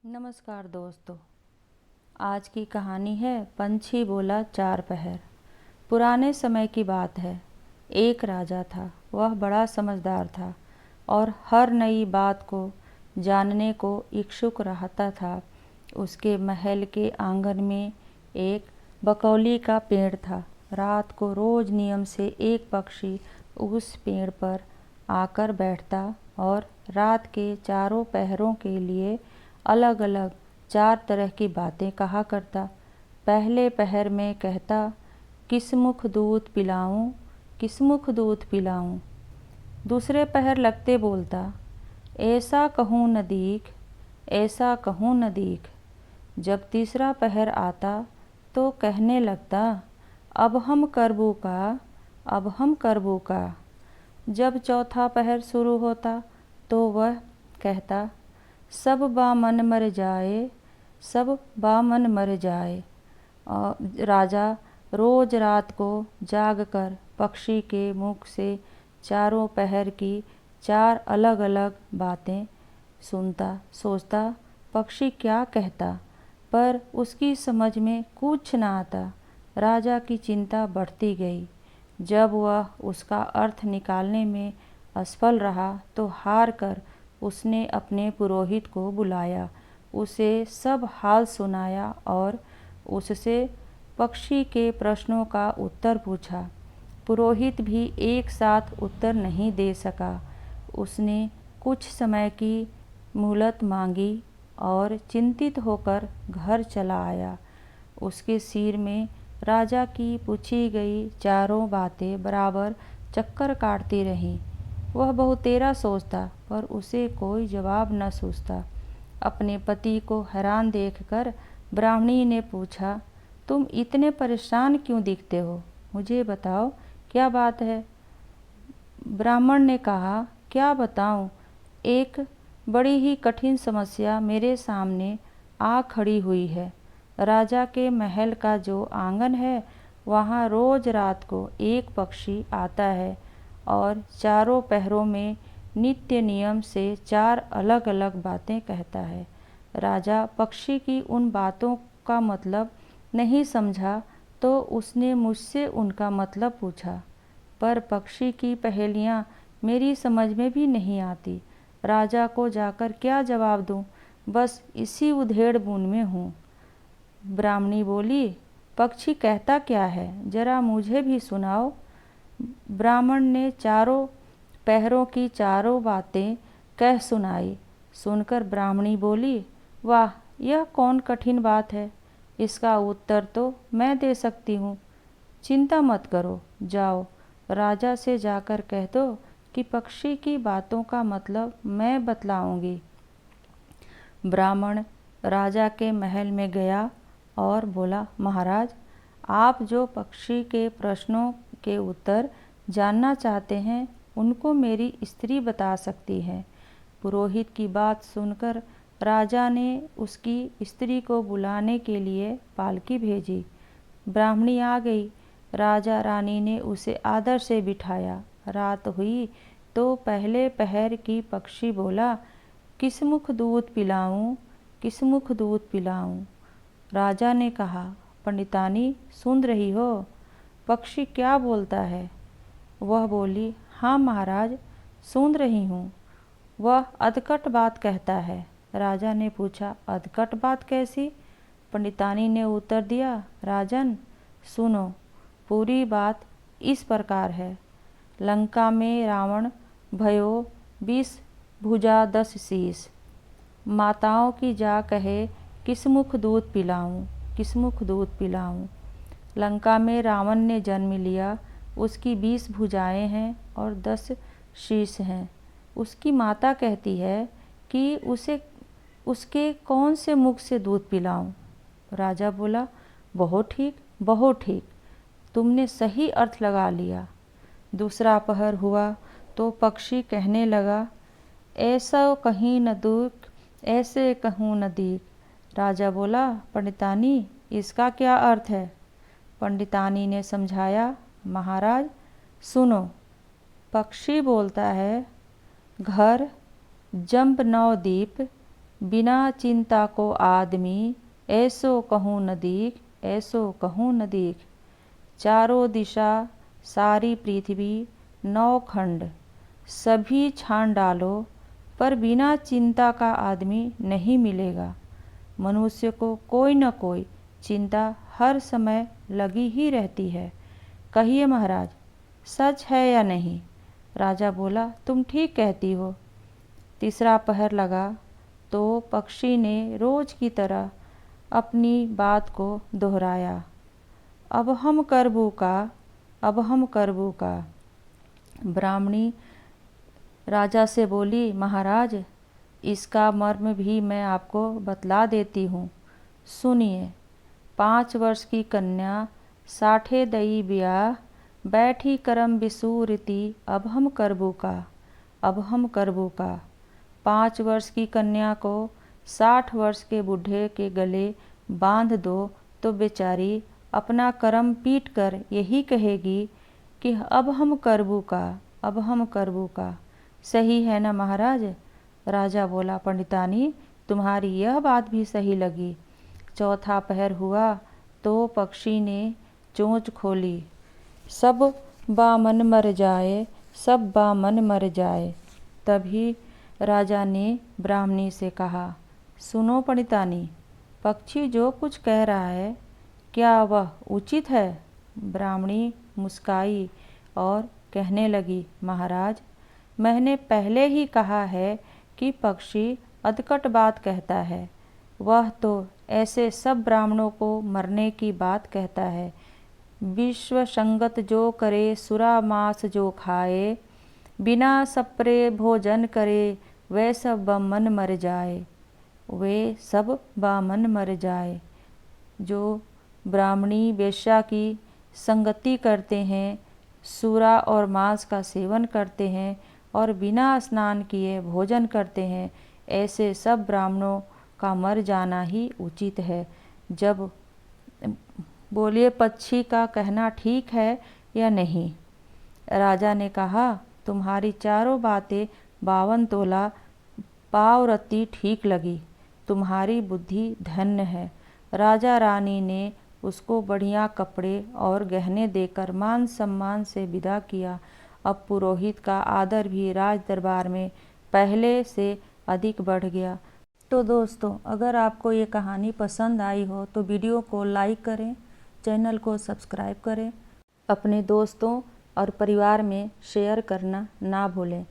नमस्कार दोस्तों। आज की कहानी है पंछी बोला चार पहर। पुराने समय की बात है। एक राजा था। वह बड़ा समझदार था और हर नई बात को जानने को इच्छुक रहता था। उसके महल के आंगन में एक बकौली का पेड़ था। रात को रोज नियम से एक पक्षी उस पेड़ पर आकर बैठता और रात के चारों पहरों के लिए अलग अलग चार तरह की बातें कहा करता। पहले पहर में कहता, किस मुख दूध पिलाऊं, किस मुख दूध पिलाऊं। दूसरे पहर लगते बोलता, ऐसा कहूँ न दीख, ऐसा कहूँ न दीख। जब तीसरा पहर आता तो कहने लगता, अब हम करबू का, अब हम करबू का। जब चौथा पहर शुरू होता तो वह कहता, सब बामन मर जाए, सब बामन मर जाए। और राजा रोज रात को जागकर पक्षी के मुख से चारों पहर की चार अलग अलग बातें सुनता। सोचता पक्षी क्या कहता, पर उसकी समझ में कुछ न आता। राजा की चिंता बढ़ती गई। जब वह उसका अर्थ निकालने में असफल रहा तो हार कर उसने अपने पुरोहित को बुलाया, उसे सब हाल सुनाया और उससे पक्षी के प्रश्नों का उत्तर पूछा। पुरोहित भी एक साथ उत्तर नहीं दे सका। उसने कुछ समय की मोहलत मांगी और चिंतित होकर घर चला आया। उसके सिर में राजा की पूछी गई चारों बातें बराबर चक्कर काटती रहीं। वह बहुतेरा सोचता पर उसे कोई जवाब न सूझता। अपने पति को हैरान देखकर ब्राह्मणी ने पूछा, तुम इतने परेशान क्यों दिखते हो? मुझे बताओ क्या बात है? ब्राह्मण ने कहा, क्या बताऊं, एक बड़ी ही कठिन समस्या मेरे सामने आ खड़ी हुई है। राजा के महल का जो आंगन है वहाँ रोज रात को एक पक्षी आता है और चारों पहरों में नित्य नियम से चार अलग अलग बातें कहता है। राजा पक्षी की उन बातों का मतलब नहीं समझा तो उसने मुझसे उनका मतलब पूछा, पर पक्षी की पहेलियाँ मेरी समझ में भी नहीं आती। राजा को जाकर क्या जवाब दूँ? बस इसी उधेड़-बुन में हूँ। ब्राह्मणी बोली, पक्षी कहता क्या है, जरा मुझे भी सुनाओ। ब्राह्मण ने चारों पहरों की चारों बातें कह सुनाई। सुनकर ब्राह्मणी बोली, वाह, यह कौन कठिन बात है, इसका उत्तर तो मैं दे सकती हूँ। चिंता मत करो, जाओ राजा से जाकर कह दो कि पक्षी की बातों का मतलब मैं बतलाऊंगी। ब्राह्मण राजा के महल में गया और बोला, महाराज, आप जो पक्षी के प्रश्नों के उत्तर जानना चाहते हैं उनको मेरी स्त्री बता सकती है। पुरोहित की बात सुनकर राजा ने उसकी स्त्री को बुलाने के लिए पालकी भेजी। ब्राह्मणी आ गई। राजा रानी ने उसे आदर से बिठाया। रात हुई तो पहले पहर की पक्षी बोला, किस मुख दूध पिलाऊं, किस मुख दूध पिलाऊं। राजा ने कहा, पंडितानी सुन रही हो, पक्षी क्या बोलता है? वह बोली, हाँ महाराज, सुन रही हूँ। वह अधकट बात कहता है। राजा ने पूछा, अधकट बात कैसी? पंडितानी ने उत्तर दिया, राजन सुनो, पूरी बात इस प्रकार है। लंका में रावण भयो 20 भुजा 10 शीश। माताओं की जा कहे, किस मुख दूध पिलाऊं, किस मुख दूध पिलाऊं। लंका में रावण ने जन्म लिया। उसकी 20 भुजाएं हैं और 10 शीश हैं। उसकी माता कहती है कि उसे उसके कौन से मुख से दूध पिलाऊं। राजा बोला, बहुत ठीक, बहुत ठीक, तुमने सही अर्थ लगा लिया। दूसरा पहर हुआ तो पक्षी कहने लगा, ऐसा कहीं न दुख, ऐसे कहूँ न दीख। राजा बोला, पंडितानी इसका क्या अर्थ है? पंडितानी ने समझाया, महाराज सुनो, पक्षी बोलता है, घर जंब नौ दीप, बिना चिंता को आदमी ऐसो कहूँ न दीख, ऐसो कहूँ न दीख। चारों दिशा सारी पृथ्वी 9 खंड सभी छान डालो, पर बिना चिंता का आदमी नहीं मिलेगा। मनुष्य को कोई न कोई चिंता हर समय लगी ही रहती है। कहिए महाराज, सच है या नहीं? राजा बोला, तुम ठीक कहती हो। तीसरा पहर लगा तो पक्षी ने रोज की तरह अपनी बात को दोहराया, अब हम करबू का, अब हम करबू का। ब्राह्मणी राजा से बोली, महाराज, इसका मर्म भी मैं आपको बतला देती हूँ। सुनिए। 5 वर्ष की कन्या साठे दई ब्याह, बैठी करम बिसूरती, अब हम करबू का, अब हम करबू का। 5 वर्ष की कन्या को 60 वर्ष के बूढ़े के गले बांध दो तो बेचारी अपना करम पीट कर यही कहेगी कि अब हम करबू का, अब हम करबू का। सही है ना महाराज? राजा बोला, पंडितानी, तुम्हारी यह बात भी सही लगी। चौथा पहर हुआ तो पक्षी ने चोंच खोली, सब बामन मर जाए, सब बामन मर जाए। तभी राजा ने ब्राह्मणी से कहा, सुनो पंडितानी, पक्षी जो कुछ कह रहा है क्या वह उचित है? ब्राह्मणी मुस्काई और कहने लगी, महाराज, मैंने पहले ही कहा है कि पक्षी अधकट बात कहता है। वह तो ऐसे सब ब्राह्मणों को मरने की बात कहता है। विश्व संगत जो करे, सुरा मांस जो खाए, बिना सपरे भोजन करे, वे सब बामन मर जाए, वे सब बामन मर जाए। जो ब्राह्मणी वेश्या की संगति करते हैं, सूरा और मांस का सेवन करते हैं और बिना स्नान किए भोजन करते हैं, ऐसे सब ब्राह्मणों का मर जाना ही उचित है। जब बोलिए, पक्षी का कहना ठीक है या नहीं? राजा ने कहा, तुम्हारी चारों बातें 52 तोला पावरती ठीक लगी। तुम्हारी बुद्धि धन्य है। राजा रानी ने उसको बढ़िया कपड़े और गहने देकर मान सम्मान से विदा किया। अब पुरोहित का आदर भी राज दरबार में पहले से अधिक बढ़ गया। तो दोस्तों, अगर आपको ये कहानी पसंद आई हो तो वीडियो को लाइक करें, चैनल को सब्सक्राइब करें, अपने दोस्तों और परिवार में शेयर करना ना भूलें।